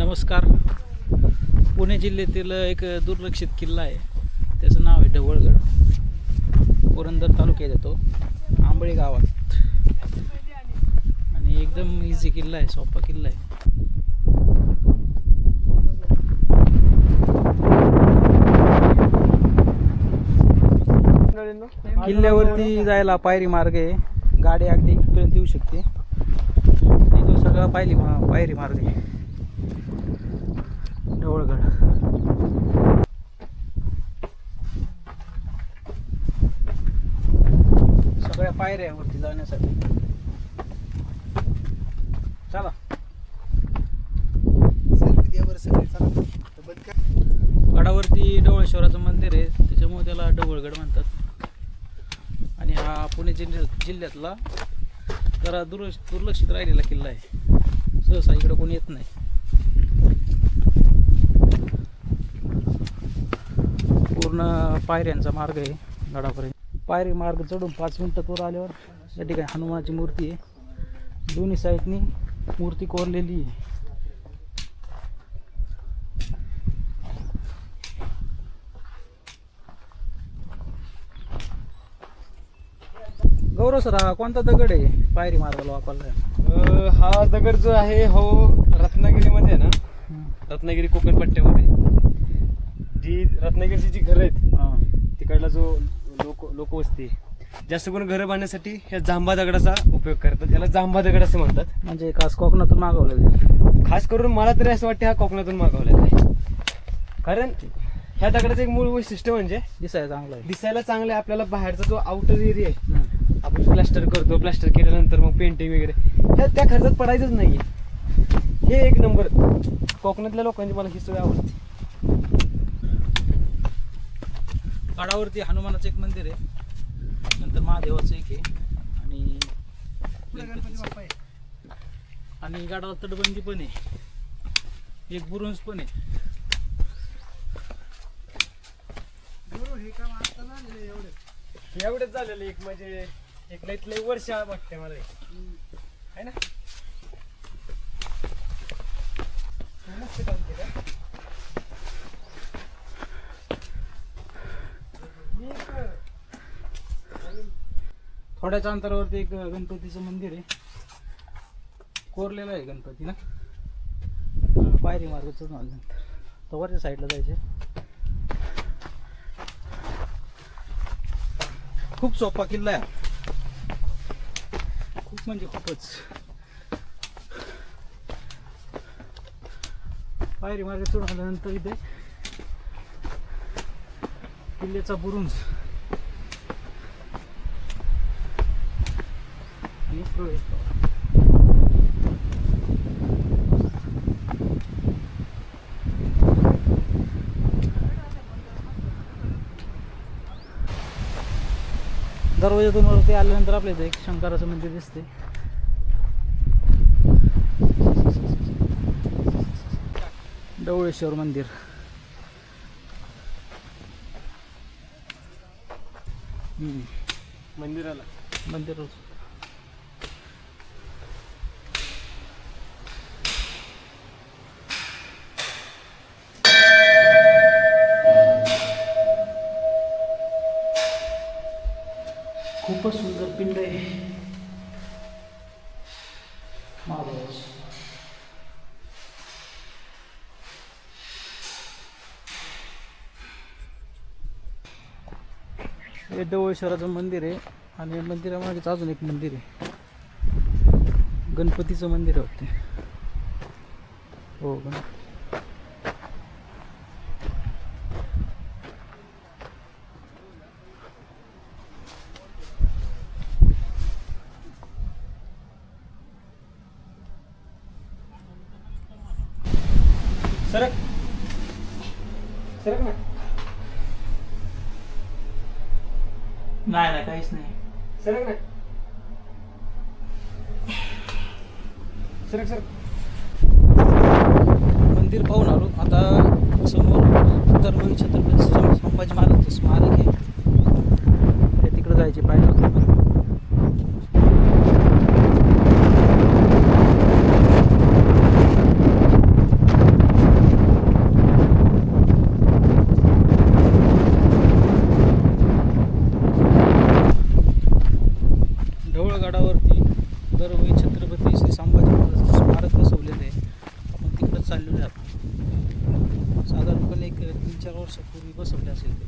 नमस्कार. पुणे जिल्ह्यातील एक दुर्लक्षित किल्ला आहे. त्याचं नाव आहे ढवळगड. पुरंदर तालुक्यात येतो, आंबळे गावात. आणि एकदम इझी किल्ला आहे, सोपा किल्ला आहे. किल्ल्यावरती जायला पायरी मार्ग आहे. गाडी अगदी इथपर्यंत येऊ शकते. इथून सगळा पायरी मार्ग आहे. ढवळगड सगळ्या पायऱ्या वरती जाण्यासाठी. चला. गडावरती ढवळेश्वराचं मंदिर आहे, त्याच्यामुळे त्याला ढवळगड म्हणतात. आणि हा पुणे जिल्ह्यातला जरा दुर्लक्षित राहिलेला किल्ला आहे. सहसा इकडं कोणी येत नाही. पूर्ण पायऱ्यांचा मार्ग आहे गडापर्यंत. पायरी मार्ग चढून 5 मिनिटात वर आल्यावर या ठिकाणी हनुमानाची मूर्ती आहे. दोन्ही साईडनी मूर्ती कोरलेली आहे. गौरव सर, हा कोणता दगड आहे पायरी मार्गाला वापरला? हा दगड जो आहे हो रत्नागिरीमध्ये आहे ना, रत्नागिरी कोकण पट्ट्यामध्ये जी रत्नागिरीची जी घरं आहेत तिकडला जो लोकवस्ती आहे, जास्त करून घरं बांधण्यासाठी ह्या जांभा दगडाचा उपयोग करतात. त्याला जांभा दगड असं म्हणतात. म्हणजे खास कोकणातून मागवलेलं. खास करून मला तरी असं वाटतं हा कोकणातून मागवलेला आहे. कारण ह्या दगडाचं एक मूळ वैशिष्ट्य म्हणजे दिसायला चांगलं आहे. दिसायला चांगलं आहे. आपल्याला बाहेरचा जो आउटर एरिया आहे, आपण प्लास्टर करतो, प्लास्टर केल्यानंतर मग पेंटिंग वगैरे त्या खर्चात पडायचंच नाही. हे एक नंबर कोकणातल्या लोकांची मला ही सवय आवडते. गडावरती हनुमानाचं एक मंदिर आहे, नंतर महादेवाचं एक आहे, आणि गडाला तटबंदी पण आहे, एक बुरुज पण आहे. एवढंच झालेलं एक म्हणजे एक लई वर्ष वाटते मला आहे ना. थोड्याच अंतरावरती एक गणपतीचं मंदिर आहे, कोरलेलं आहे गणपती ना. पायरी मार्गाचं झाल्यानंतर तर वरच्या साईडला जायचे. खूप सोपा किल्ला आहे, खूप म्हणजे खूपच. पायरी मार्ग चढून आल्यानंतर इथे किल्ल्याचा बुरुज आणि प्रवेशद्वार. दरवाजातून वरती आल्यानंतर आपल्याला एक शंकराचं मंदिर दिसते. ढवळेश्वर मंदिर. मंदिर खूपच सुंदर पिंड आहे महादेवाची. हे ढवळेश्वराचं मंदिर आहे, आणि मंदिरामागेच अजून एक मंदिर आहे, गणपतीचं मंदिर आहे वाटते. हो, सरक सरक ना. नाही काहीच नाही. सरक ना. सरक सरक. मंदिर पाहून आलो. आता समोर छत्रपती संभाजी महाराजांचं स्मारक आहे, ते तिकडे जायचे पाहिजे. चाललेले आहेत साधारणपणे एक 3-4 वर्षापूर्वी बसवले असेल ते.